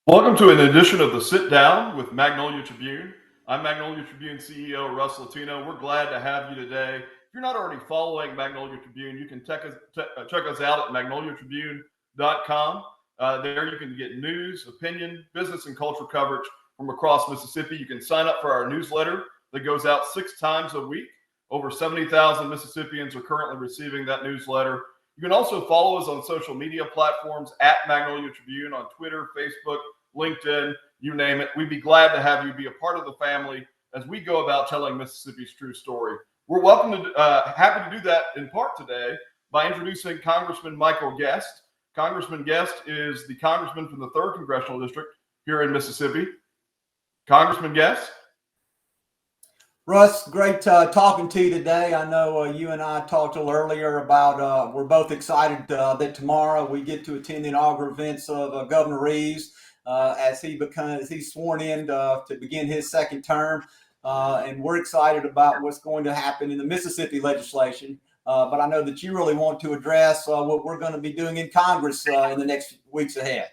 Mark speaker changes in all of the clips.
Speaker 1: Welcome to an edition of the Sitdown with Magnolia Tribune. I'm Magnolia Tribune CEO Russ Latino. We're glad to have you today. If you're not already following Magnolia Tribune, you can check us out at magnoliatribune.com. There you can get news, opinion, business, and culture coverage from across Mississippi. You can sign up for our newsletter that goes out 6 times a week. Over 70,000 Mississippians are currently receiving that newsletter. You can also follow us on social media platforms at Magnolia Tribune on Twitter, Facebook, LinkedIn, you name it. We'd be glad to have you be a part of the family as we go about telling Mississippi's true story. We're happy to do that in part today by introducing Congressman Michael Guest. Congressman Guest is the congressman from the 3rd Congressional District here in Mississippi. Congressman Guest.
Speaker 2: Russ, great talking to you today. I know you and I talked a little earlier about we're both excited that tomorrow we get to attend the inaugural events of Governor Reeves as he's sworn in to begin his second term. And we're excited about what's going to happen in the Mississippi legislation. But I know that you really want to address what we're going to be doing in Congress in the next weeks ahead.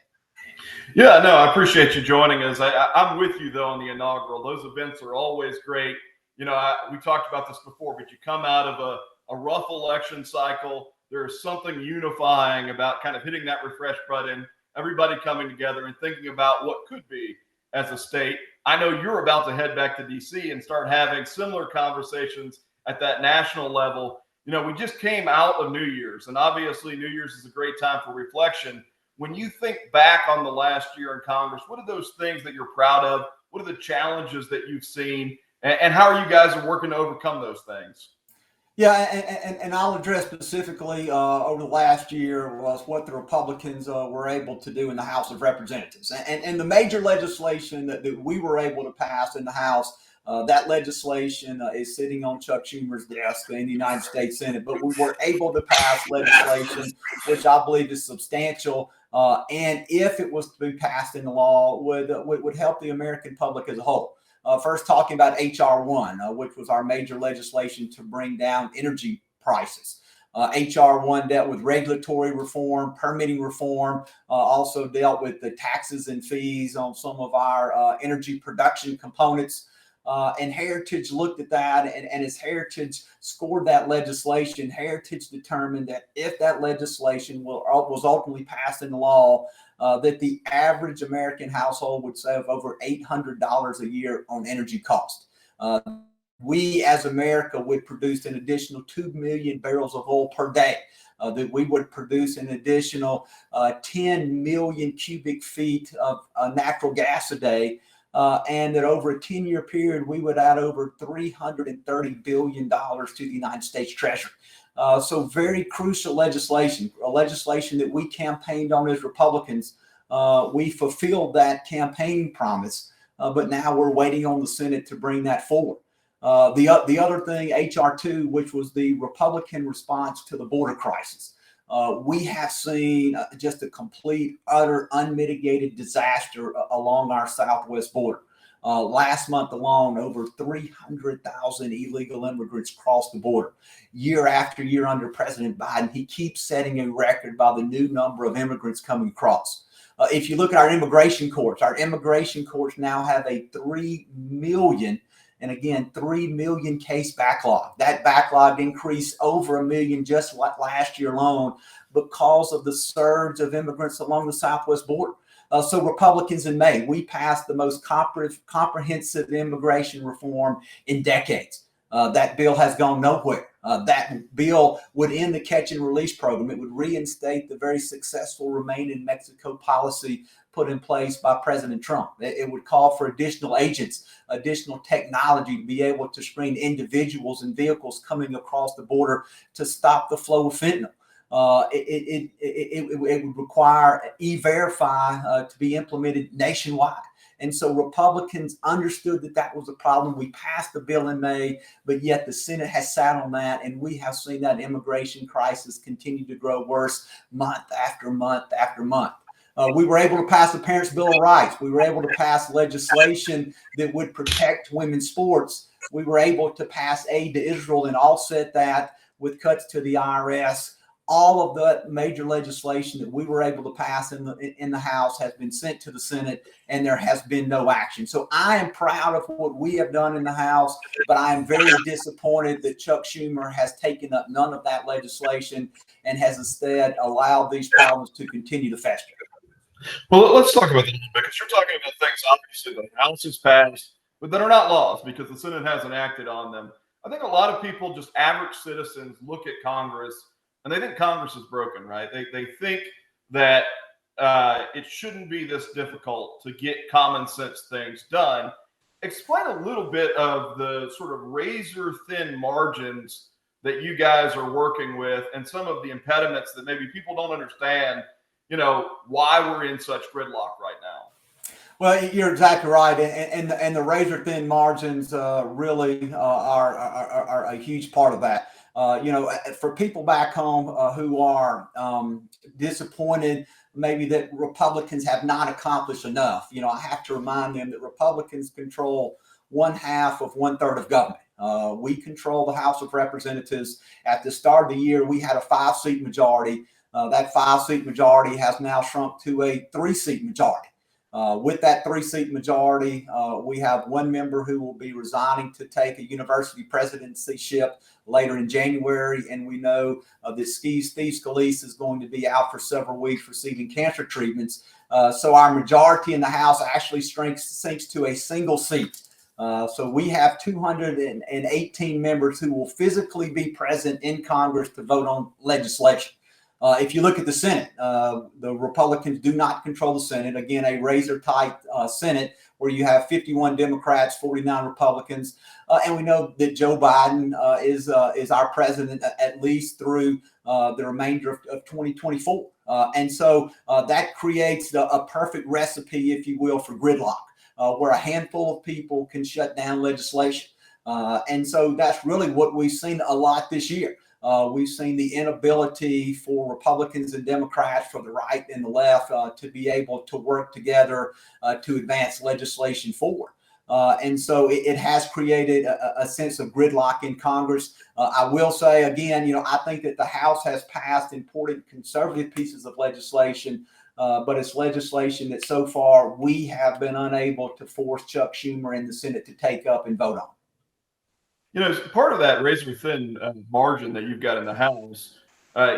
Speaker 1: Yeah, no, I appreciate you joining us. I'm with you, though, on the inaugural. Those events are always great. You know, we talked about this before, but you come out of a rough election cycle. There's something unifying about kind of hitting that refresh button, everybody coming together and thinking about what could be as a state. I know you're about to head back to D.C. and start having similar conversations at that national level. You know, we just came out of New Year's, and obviously New Year's is a great time for reflection. When you think back on the last year in Congress, what are those things that you're proud of? What are the challenges that you've seen? And how are you guys working to overcome those things?
Speaker 2: Yeah, and I'll address specifically over the last year was what the Republicans were able to do in the House of Representatives. And the major legislation that we were able to pass in the House, that legislation is sitting on Chuck Schumer's desk in the United States Senate. But we were able to pass legislation, which I believe is substantial. And if it was to be passed into law, would help the American public as a whole. First, talking about H.R. 1, which was our major legislation to bring down energy prices. H.R. 1 dealt with regulatory reform, permitting reform, also dealt with the taxes and fees on some of our energy production components. And Heritage looked at that, and as Heritage scored that legislation, Heritage determined that if that legislation was ultimately passed into law, that the average American household would save over $800 a year on energy cost. We as America would produce an additional 2 million barrels of oil per day. That we would produce an additional 10 million cubic feet of natural gas a day. And that over a 10-year period, we would add over $330 billion to the United States Treasury. So very crucial legislation, a legislation that we campaigned on as Republicans. We fulfilled that campaign promise, but now we're waiting on the Senate to bring that forward. The other thing, H.R. 2, which was the Republican response to the border crisis. We have seen just a complete, utter, unmitigated disaster along our southwest border. Last month alone, over 300,000 illegal immigrants crossed the border. Year after year under President Biden, he keeps setting a record by the new number of immigrants coming across. If you look at our immigration courts now have a 3 million case backlog. That backlog increased over 1 million just like last year alone because of the surge of immigrants along the southwest border. So Republicans in May, we passed the most comprehensive immigration reform in decades. That bill has gone nowhere. That bill would end the catch and release program. It would reinstate the very successful Remain in Mexico policy put in place by President Trump. It would call for additional agents, additional technology to be able to screen individuals and vehicles coming across the border to stop the flow of fentanyl. It would require E-Verify to be implemented nationwide. And so Republicans understood that that was a problem. We passed the bill in May, but yet the Senate has sat on that, and we have seen that immigration crisis continue to grow worse month after month after month. We were able to pass the Parents' Bill of Rights. We were able to pass legislation that would protect women's sports. We were able to pass aid to Israel and offset that with cuts to the IRS. all of that major legislation that we were able to pass in the House has been sent to the Senate, and there has been no action. So I am proud of what we have done in the House, but I am very disappointed that Chuck Schumer has taken up none of that legislation and has instead allowed these problems to continue to fester.
Speaker 1: Well, let's talk about that a little bit, because you're talking about things obviously the House has passed, but that are not laws because the Senate hasn't acted on them. I think a lot of people, just average citizens, look at Congress and they think Congress is broken, right? They think that it shouldn't be this difficult to get common sense things done. Explain a little bit of the sort of razor thin margins that you guys are working with and some of the impediments that maybe people don't understand, why we're in such gridlock right now.
Speaker 2: Well, you're exactly right, and the razor thin margins really are a huge part of that. For people back home who are disappointed, maybe that Republicans have not accomplished enough. I have to remind them that Republicans control 1/2 of 1/3 of government. We control the House of Representatives. At the start of the year, we had a 5-seat majority. That 5-seat majority has now shrunk to a 3-seat majority. With that 3-seat majority, we have one member who will be resigning to take a university presidencyship later in January, and we know that Steve Scalise is going to be out for several weeks receiving cancer treatments. So our majority in the House actually sinks to a single seat. So we have 218 members who will physically be present in Congress to vote on legislation. If you look at the Senate, the Republicans do not control the Senate. Again, a razor-tight Senate where you have 51 Democrats, 49 Republicans, and we know that Joe Biden is our president at least through the remainder of 2024. And so that creates a perfect recipe, if you will, for gridlock, where a handful of people can shut down legislation. And so that's really what we've seen a lot this year. We've seen the inability for Republicans and Democrats, for the right and the left, to be able to work together to advance legislation forward. And so it has created a sense of gridlock in Congress. I will say again, I think that the House has passed important conservative pieces of legislation, but it's legislation that so far we have been unable to force Chuck Schumer and the Senate to take up and vote on.
Speaker 1: Part of that razor thin margin that you've got in the House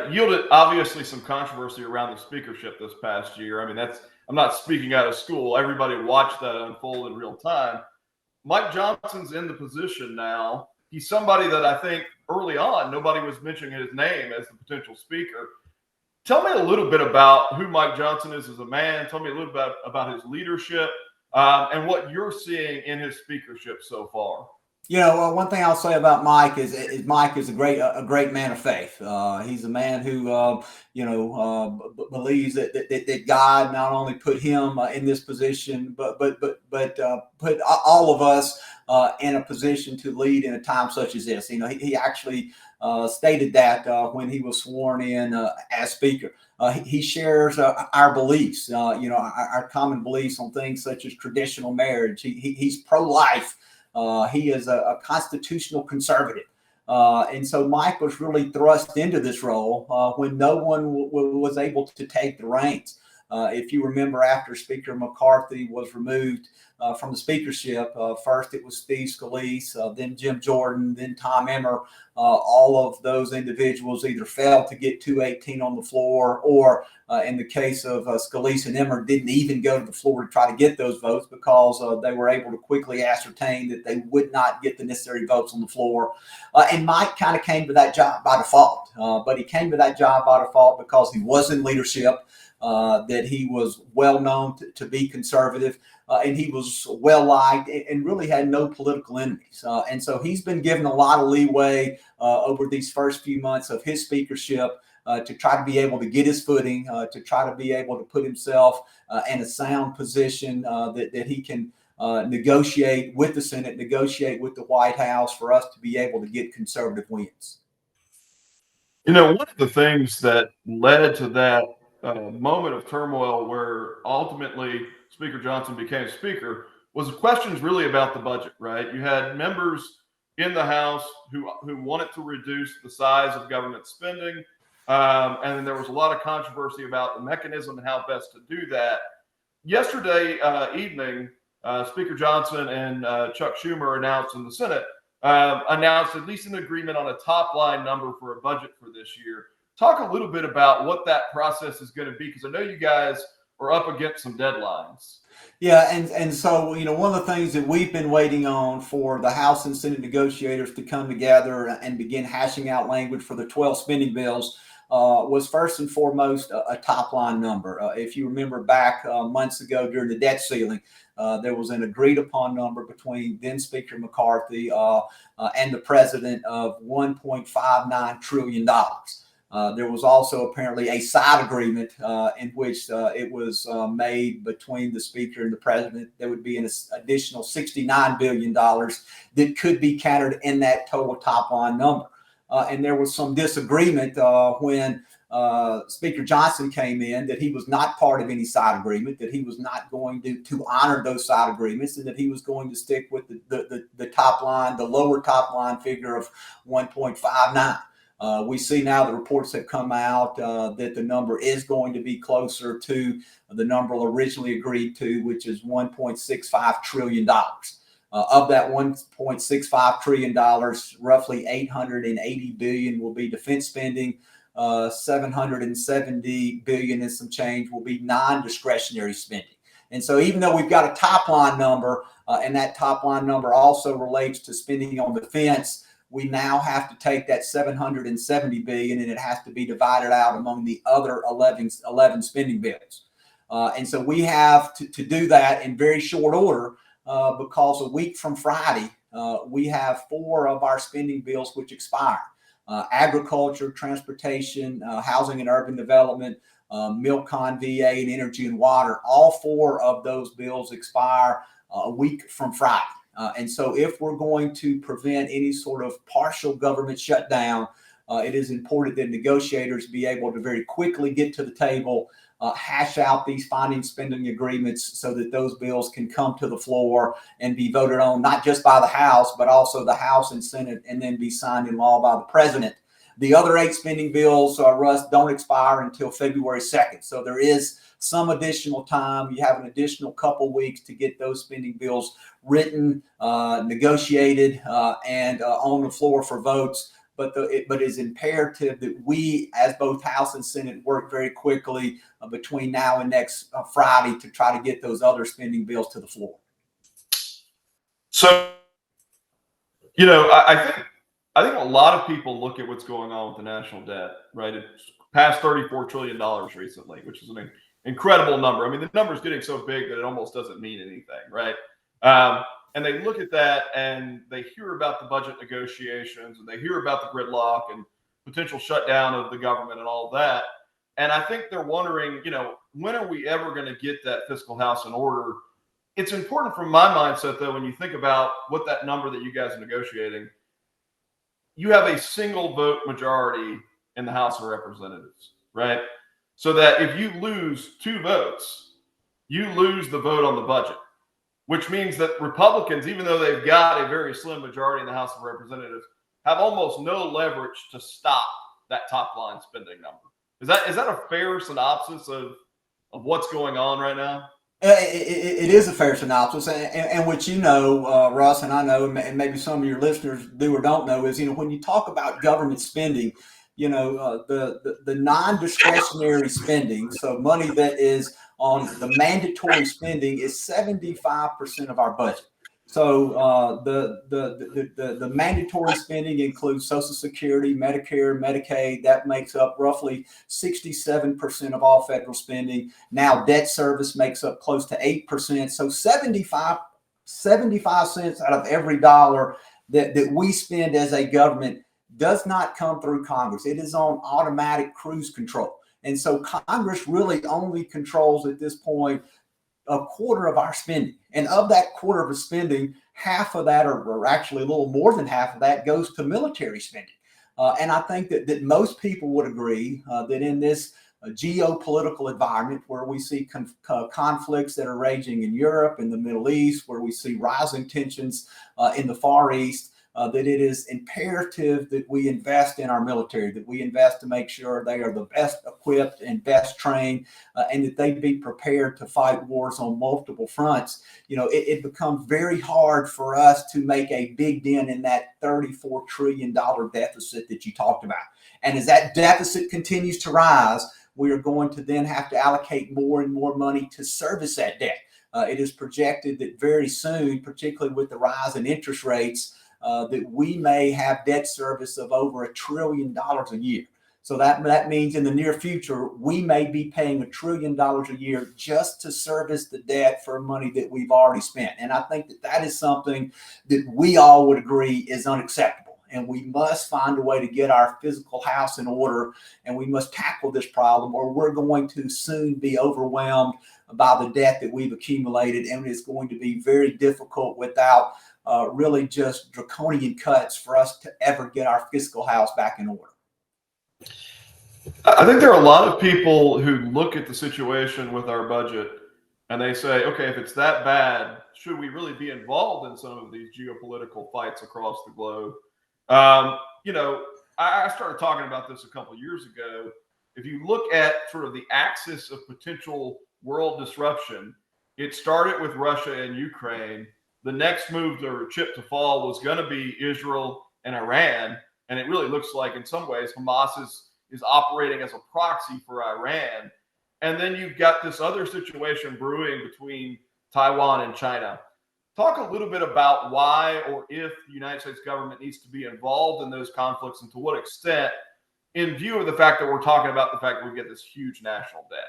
Speaker 1: yielded obviously some controversy around the speakership this past year. I mean, I'm not speaking out of school. Everybody watched that unfold in real time. Mike Johnson's in the position now. He's somebody that I think early on, nobody was mentioning his name as the potential speaker. Tell me a little bit about who Mike Johnson is as a man. Tell me a little bit about his leadership and what you're seeing in his speakership so far.
Speaker 2: One thing I'll say about Mike is Mike is a great man of faith. He's a man who, believes that God not only put him in this position, but put all of us in a position to lead in a time such as this. He actually stated that when he was sworn in as Speaker. He shares our beliefs, our common beliefs on things such as traditional marriage. He's pro-life. He is a constitutional conservative. And so Mike was really thrust into this role when no one was able to take the reins. If you remember, after Speaker McCarthy was removed from the speakership, first it was Steve Scalise, then Jim Jordan, then Tom Emmer. All of those individuals either failed to get 218 on the floor, or in the case of Scalise and Emmer, didn't even go to the floor to try to get those votes because they were able to quickly ascertain that they would not get the necessary votes on the floor. And Mike kind of came to that job by default, but he came to that job by default because he was in leadership. That he was well known to be conservative, and he was well liked and really had no political enemies. And so he's been given a lot of leeway over these first few months of his speakership to try to be able to get his footing, to try to be able to put himself in a sound position that he can negotiate with the Senate, negotiate with the White House for us to be able to get conservative wins.
Speaker 1: One of the things that led to that moment of turmoil where ultimately Speaker Johnson became Speaker was questions really about the budget, right? You had members in the House who wanted to reduce the size of government spending. And then there was a lot of controversy about the mechanism and how best to do that. Yesterday evening, Speaker Johnson and Chuck Schumer announced in the Senate, announced at least an agreement on a top line number for a budget for this year. Talk a little bit about what that process is going to be, because I know you guys are up against some deadlines.
Speaker 2: Yeah, and so one of the things that we've been waiting on for the House and Senate negotiators to come together and begin hashing out language for the 12 spending bills was first and foremost a top line number. If you remember back months ago during the debt ceiling, there was an agreed upon number between then Speaker McCarthy and the president of $1.59 trillion. There was also apparently a side agreement in which it was made between the speaker and the president. There would be an additional $69 billion that could be counted in that total top line number. And there was some disagreement when Speaker Johnson came in that he was not part of any side agreement, that he was not going to honor those side agreements, and that he was going to stick with the top line, the lower top line figure of 1.59. We see now the reports have come out that the number is going to be closer to the number originally agreed to, which is $1.65 trillion. Of that $1.65 trillion, roughly $880 billion will be defense spending. $770 billion and some change will be non-discretionary spending. And so even though we've got a top line number, and that top line number also relates to spending on defense, we now have to take that $770 billion and it has to be divided out among the other 11 spending bills. And so we have to do that in very short order because a week from Friday, we have 4 of our spending bills which expire. Agriculture, transportation, housing and urban development, Milcon VA, and energy and water. All 4 of those bills expire a week from Friday. And so if we're going to prevent any sort of partial government shutdown, it is important that negotiators be able to very quickly get to the table, hash out these funding spending agreements so that those bills can come to the floor and be voted on, not just by the House, but also the House and Senate, and then be signed in law by the president. The other 8 spending bills, Russ, don't expire until February 2nd. So there is some additional time. You have an additional couple weeks to get those spending bills written, negotiated, and on the floor for votes. But it is imperative that we, as both House and Senate, work very quickly between now and next Friday to try to get those other spending bills to the floor.
Speaker 1: So, I think a lot of people look at what's going on with the national debt, right? It's passed $34 trillion recently, which is an incredible number. I mean, the number is getting so big that it almost doesn't mean anything, right? And they look at that and they hear about the budget negotiations and they hear about the gridlock and potential shutdown of the government and all of that. And I think they're wondering, when are we ever going to get that fiscal house in order? It's important from my mindset, though, when you think about what that number that you guys are negotiating, you have a single vote majority in the House of Representatives, right? So that if you lose 2 votes, you lose the vote on the budget, which means that Republicans, even though they've got a very slim majority in the House of Representatives, have almost no leverage to stop that top line spending number. Is that a fair synopsis of what's going on right now?
Speaker 2: It is a fair synopsis, and what Russ, and I know, and maybe some of your listeners do or don't know, is when you talk about government spending, the non-discretionary spending, so money that is on the mandatory spending, is 75% of our budget. So the mandatory spending includes Social Security, Medicare, Medicaid. That makes up roughly 67% of all federal spending. Now debt service makes up close to 8%. So 75 cents out of every dollar that we spend as a government does not come through Congress. It is on automatic cruise control. And so Congress really only controls at this point a quarter of our spending. And of that quarter of the spending, half of that, or actually a little more than half of that, goes to military spending. And I think that most people would agree that in this geopolitical environment where we see conflicts that are raging in Europe, in the Middle East, where we see rising tensions in the Far East, that it is imperative that we invest in our military, that we invest to make sure they are the best equipped and best trained, and that they be prepared to fight wars on multiple fronts. It becomes very hard for us to make a big dent in that $34 trillion deficit that you talked about. And as that deficit continues to rise, we are going to then have to allocate more and more money to service that debt. It is projected that very soon, particularly with the rise in interest rates, that we may have debt service of over $1 trillion a year. So that means in the near future, we may be paying $1 trillion a year just to service the debt for money that we've already spent. And I think that is something that we all would agree is unacceptable. And we must find a way to get our physical house in order, and we must tackle this problem, or we're going to soon be overwhelmed by the debt that we've accumulated, and it's going to be very difficult without really just draconian cuts for us to ever get our fiscal house back in order.
Speaker 1: I think there are a lot of people who look at the situation with our budget and they say, okay, if it's that bad, should we really be involved in some of these geopolitical fights across the globe? I started talking about this a couple of years ago. If you look at sort of the axis of potential world disruption, it started with Russia and Ukraine. The next move or chip to fall was going to be Israel and Iran. And it really looks like in some ways Hamas is operating as a proxy for Iran. And then you've got this other situation brewing between Taiwan and China. Talk a little bit about why or if the United States government needs to be involved in those conflicts, and to what extent, in view of the fact that we're talking about the fact that we get this huge national debt.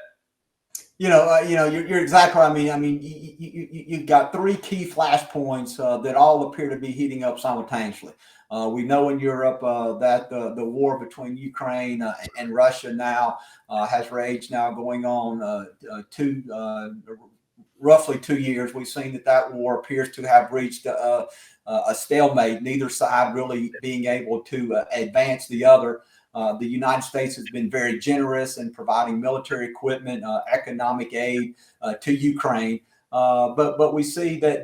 Speaker 2: You're exactly right. I mean, you've got three key flashpoints that all appear to be heating up simultaneously. We know in Europe that the war between Ukraine and Russia now has raged now going on roughly 2 years. We've seen that war appears to have reached a stalemate, neither side really being able to advance the other. The United States has been very generous in providing military equipment, economic aid to Ukraine. But we see that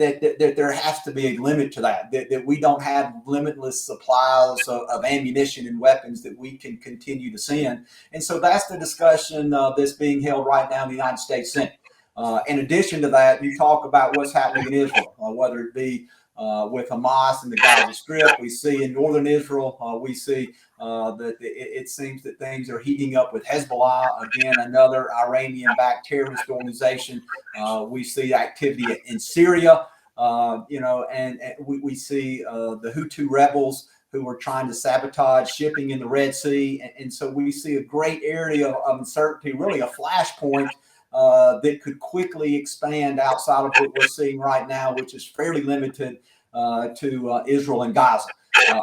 Speaker 2: there has to be a limit to that we don't have limitless supplies of ammunition and weapons that we can continue to send. And so that's the discussion that's being held right now in the United States Senate. In addition to that, you talk about what's happening in Israel, whether it be with Hamas and the Gaza Strip. We see in northern Israel, we see that it seems that things are heating up with Hezbollah, again, another Iranian-backed terrorist organization. We see activity in Syria, and we see the Hutu rebels who are trying to sabotage shipping in the Red Sea. And so we see a great area of uncertainty, really a flashpoint that could quickly expand outside of what we're seeing right now, which is fairly limited to Israel and Gaza.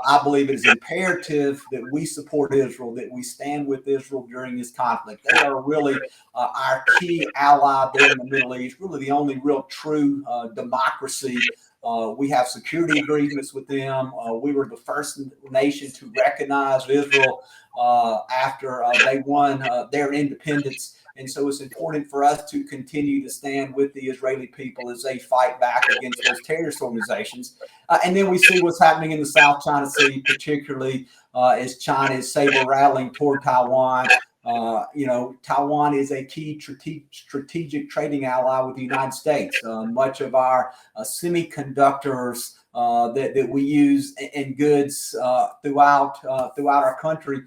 Speaker 2: I believe it is imperative that we support Israel, that we stand with Israel during this conflict. They are really our key ally there in the Middle East, really the only real true democracy. We have security agreements with them. We were the first nation to recognize Israel after they won their independence. And so it's important for us to continue to stand with the Israeli people as they fight back against those terrorist organizations. And then we see what's happening in the South China Sea, particularly as China is saber rattling toward Taiwan. Taiwan is a key strategic trading ally with the United States. Much of our semiconductors that we use in goods throughout our country,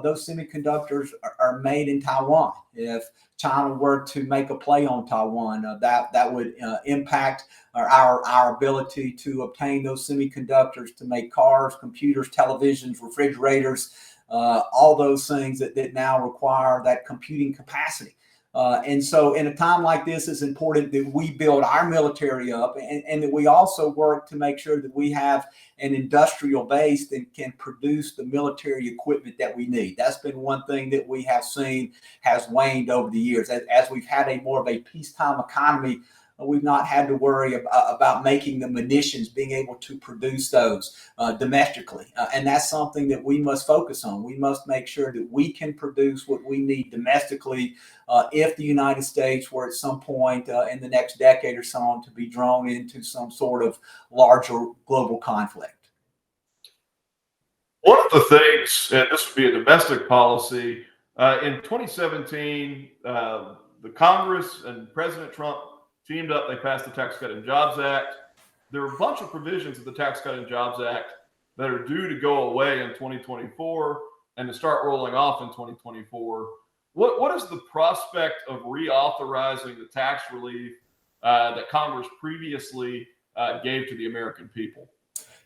Speaker 2: those semiconductors are made in Taiwan. If China were to make a play on Taiwan, that would impact our ability to obtain those semiconductors to make cars, computers, televisions, refrigerators, all those things that now require that computing capacity. And so in a time like this, it's important that we build our military up and that we also work to make sure that we have an industrial base that can produce the military equipment that we need. That's been one thing that we have seen has waned over the years. As we've had a more of a peacetime economy, we've not had to worry about making the munitions, being able to produce those domestically. And that's something that we must focus on. We must make sure that we can produce what we need domestically if the United States were at some point in the next decade or so on to be drawn into some sort of larger global conflict.
Speaker 1: One of the things, and this would be a domestic policy, in 2017, the Congress and President Trump teamed up. They passed the Tax Cut and Jobs Act. There are a bunch of provisions of the Tax Cut and Jobs Act that are due to go away in 2024 and to start rolling off in 2024. What is the prospect of reauthorizing the tax relief that Congress previously gave to the American people?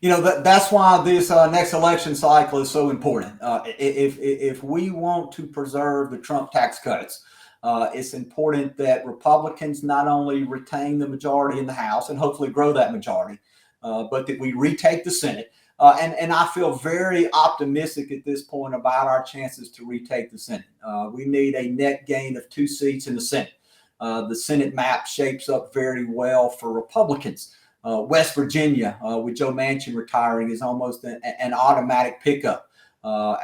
Speaker 2: That's why this next election cycle is so important. If we want to preserve the Trump tax cuts, it's important that Republicans not only retain the majority in the House and hopefully grow that majority, but that we retake the Senate. And I feel very optimistic at this point about our chances to retake the Senate. We need a net gain of 2 seats in the Senate. The Senate map shapes up very well for Republicans. West Virginia, with Joe Manchin retiring, is almost an automatic pickup.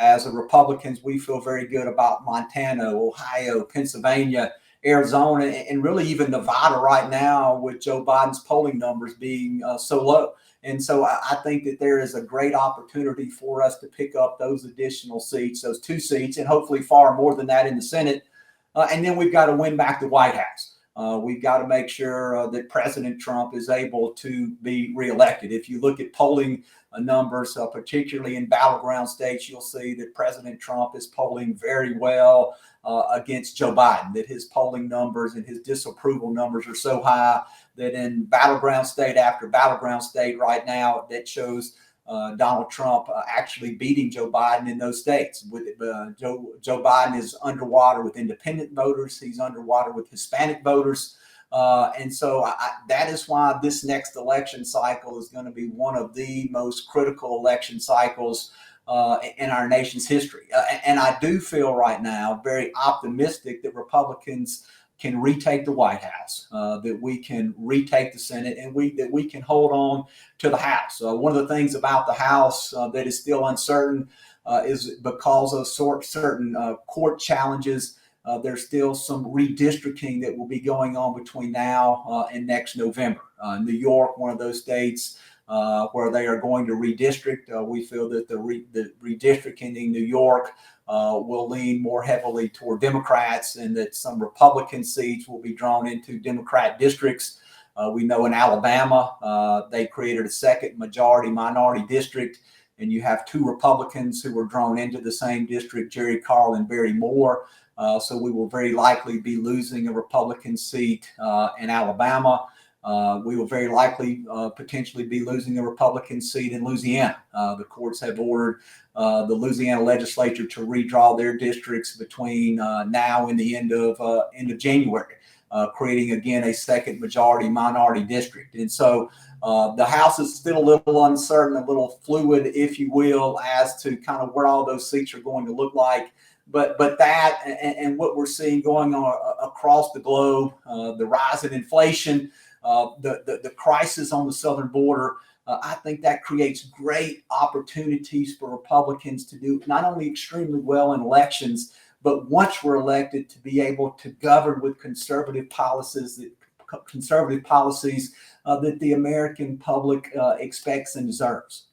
Speaker 2: As a Republicans, we feel very good about Montana, Ohio, Pennsylvania, Arizona, and really even Nevada right now with Joe Biden's polling numbers being so low. And so I think that there is a great opportunity for us to pick up those additional seats, those 2 seats, and hopefully far more than that in the Senate. And then we've got to win back the White House. We've got to make sure that President Trump is able to be reelected. If you look at polling numbers, particularly in battleground states, you'll see that President Trump is polling very well against Joe Biden, that his polling numbers and his disapproval numbers are so high that in battleground state after battleground state right now, that shows Donald Trump actually beating Joe Biden in those states. With Joe Biden is underwater with independent voters. He's underwater with Hispanic voters. And so that is why this next election cycle is going to be one of the most critical election cycles in our nation's history. And I do feel right now very optimistic that Republicans can retake the White House, that we can retake the Senate, and that we can hold on to the House. One of the things about the House that is still uncertain is because of certain court challenges. There's still some redistricting that will be going on between now and next November. New York, one of those states where they are going to redistrict. We feel that the redistricting in New York will lean more heavily toward Democrats, and that some Republican seats will be drawn into Democrat districts. We know in Alabama, they created a second majority-minority district, and you have 2 Republicans who were drawn into the same district, Jerry Carl and Barry Moore. So we will very likely be losing a Republican seat in Alabama. We will very likely potentially be losing a Republican seat in Louisiana. The courts have ordered the Louisiana legislature to redraw their districts between now and the end of January, creating again a second majority-minority district. And so the House is still a little uncertain, a little fluid, if you will, as to kind of where all those seats are going to look like. But that and what we're seeing going on across the globe, the rise in inflation, the crisis on the southern border, I think that creates great opportunities for Republicans to do not only extremely well in elections, but once we're elected, to be able to govern with conservative policies that the American public expects and deserves.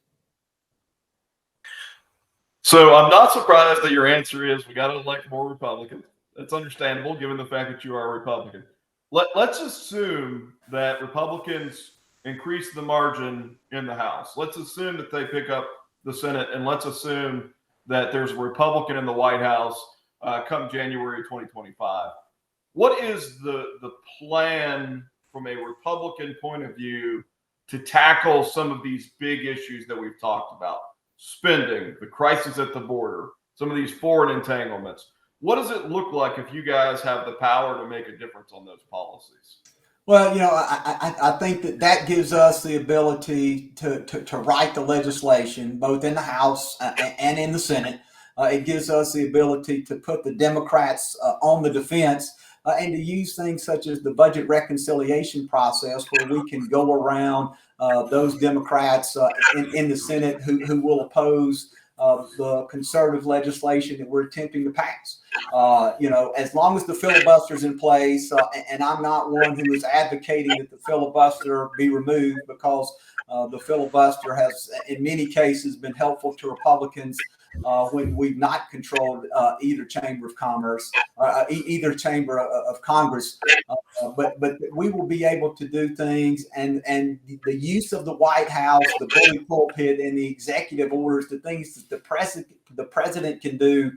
Speaker 1: So I'm not surprised that your answer is we got to elect more Republicans. That's understandable given the fact that you are a Republican. Let's assume that Republicans increase the margin in the House. Let's assume that they pick up the Senate, and let's assume that there's a Republican in the White House come January 2025. What is the plan from a Republican point of view to tackle some of these big issues that we've talked about? Spending, the crisis at the border, some of these foreign entanglements. What does it look like if you guys have the power to make a difference on those policies?
Speaker 2: Well, I think that gives us the ability to write the legislation, both in the House and in the Senate. It gives us the ability to put the Democrats on the defense and to use things such as the budget reconciliation process, where we can go around those Democrats in the Senate who will oppose the conservative legislation that we're attempting to pass. As long as the filibuster's in place, and I'm not one who is advocating that the filibuster be removed, because the filibuster has, in many cases, been helpful to Republicans when we've not controlled either chamber of commerce, either chamber of Congress. But we will be able to do things, and the use of the White House, the bully pulpit, and the executive orders, the things that the president can do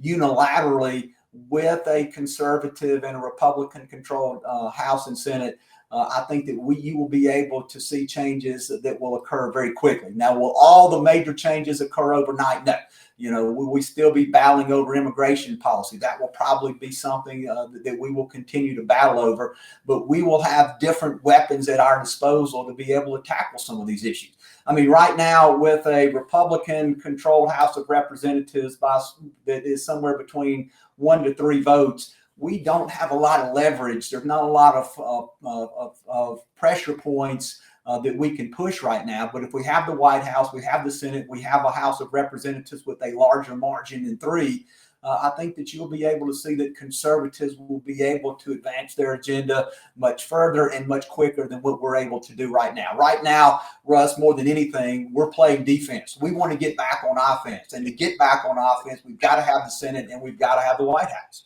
Speaker 2: unilaterally with a conservative and a Republican-controlled House and Senate. I think that you will be able to see changes that will occur very quickly. Now, will all the major changes occur overnight? No. Will we still be battling over immigration policy? That will probably be something that we will continue to battle over, but we will have different weapons at our disposal to be able to tackle some of these issues. I mean, right now, with a Republican-controlled House of Representatives that is somewhere between 1 to 3 votes, we don't have a lot of leverage. There's not a lot of pressure points that we can push right now. But if we have the White House, we have the Senate, we have a House of Representatives with a larger margin than 3, I think that you'll be able to see that conservatives will be able to advance their agenda much further and much quicker than what we're able to do right now. Right now, Russ, more than anything, we're playing defense. We want to get back on offense. And to get back on offense, we've got to have the Senate and we've got to have the White House.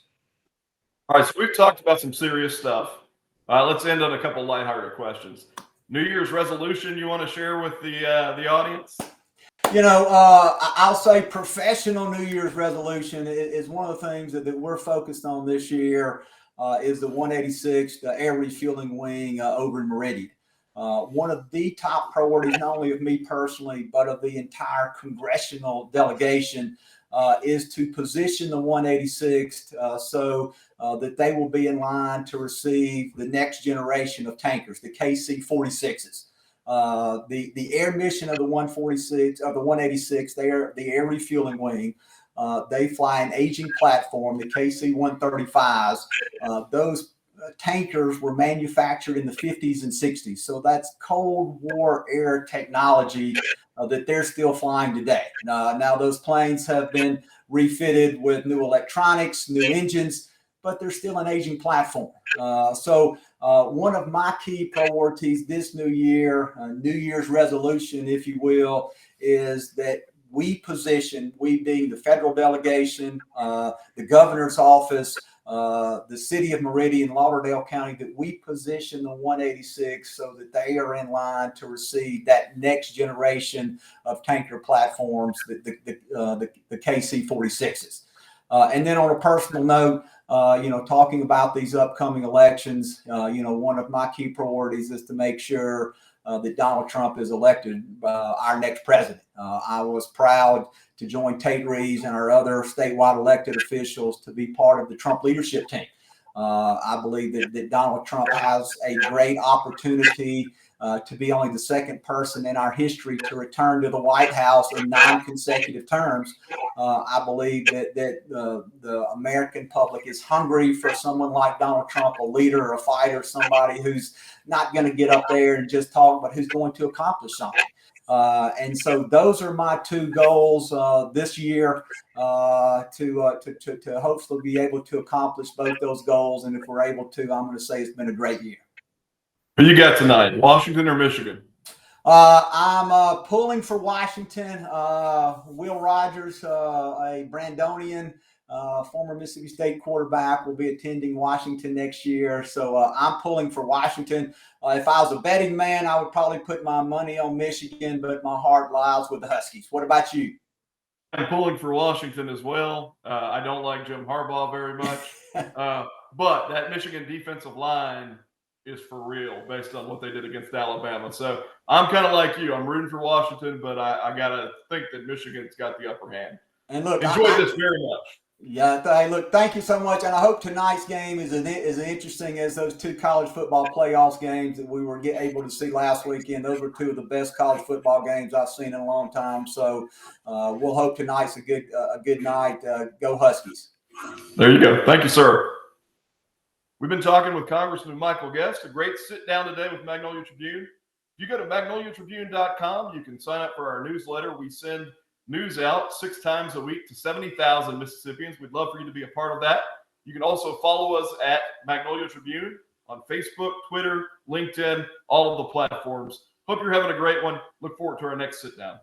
Speaker 1: All right, so we've talked about some serious stuff. Let's end on a couple lighthearted questions. New Year's resolution you want to share with the audience?
Speaker 2: I'll say professional New Year's resolution is one of the things that we're focused on this year is the 186, the air refueling wing over in Meridian. One of the top priorities, not only of me personally, but of the entire congressional delegation, is to position the 186 so that they will be in line to receive the next generation of tankers, the KC-46s. The air mission of the 146 of the 186, they are the air refueling wing. They fly an aging platform, the KC-135s. Those tankers were manufactured in the 50s and 60s. So that's Cold War era technology that they're still flying today. Now those planes have been refitted with new electronics, new engines, but they're still an aging platform. So one of my key priorities this new year, New Year's resolution, if you will, is that we being the federal delegation, the governor's office, the city of Meridian, Lauderdale County, that we position the 186 so that they are in line to receive that next generation of tanker platforms, the KC-46s. And then on a personal note, talking about these upcoming elections, one of my key priorities is to make sure that Donald Trump is elected our next president. I was proud to join Tate Reeves and our other statewide elected officials to be part of the Trump leadership team. I believe that Donald Trump has a great opportunity to be only the second person in our history to return to the White House in 9 consecutive terms. I believe that the American public is hungry for someone like Donald Trump, a leader, a fighter, somebody who's not going to get up there and just talk, but who's going to accomplish something. And so those are my 2 goals this year to hopefully be able to accomplish both those goals. And if we're able to, I'm going to say it's been a great year.
Speaker 1: Who you got tonight, Washington or Michigan?
Speaker 2: I'm pulling for Washington. Will Rogers, a Brandonian, former Mississippi State quarterback, will be attending Washington next year. So I'm pulling for Washington. If I was a betting man, I would probably put my money on Michigan, but my heart lies with the Huskies. What about you?
Speaker 1: I'm pulling for Washington as well. I don't like Jim Harbaugh very much, but that Michigan defensive line is for real based on what they did against Alabama. So I'm kind of like you. I'm rooting for Washington, but I got to think that Michigan's got the upper hand.
Speaker 2: And look,
Speaker 1: enjoyed this very much.
Speaker 2: Yeah, hey, look, thank you so much. And I hope tonight's game is as interesting as those 2 college football playoffs games that we were able to see last weekend. Those were 2 of the best college football games I've seen in a long time. So we'll hope tonight's a good night. Go Huskies.
Speaker 1: There you go. Thank you, sir. We've been talking with Congressman Michael Guest, a great sit down today with Magnolia Tribune. If you go to magnoliatribune.com, you can sign up for our newsletter. We send news out 6 times a week to 70,000 Mississippians. We'd love for you to be a part of that. You can also follow us at Magnolia Tribune on Facebook, Twitter, LinkedIn, all of the platforms. Hope you're having a great one. Look forward to our next sit down.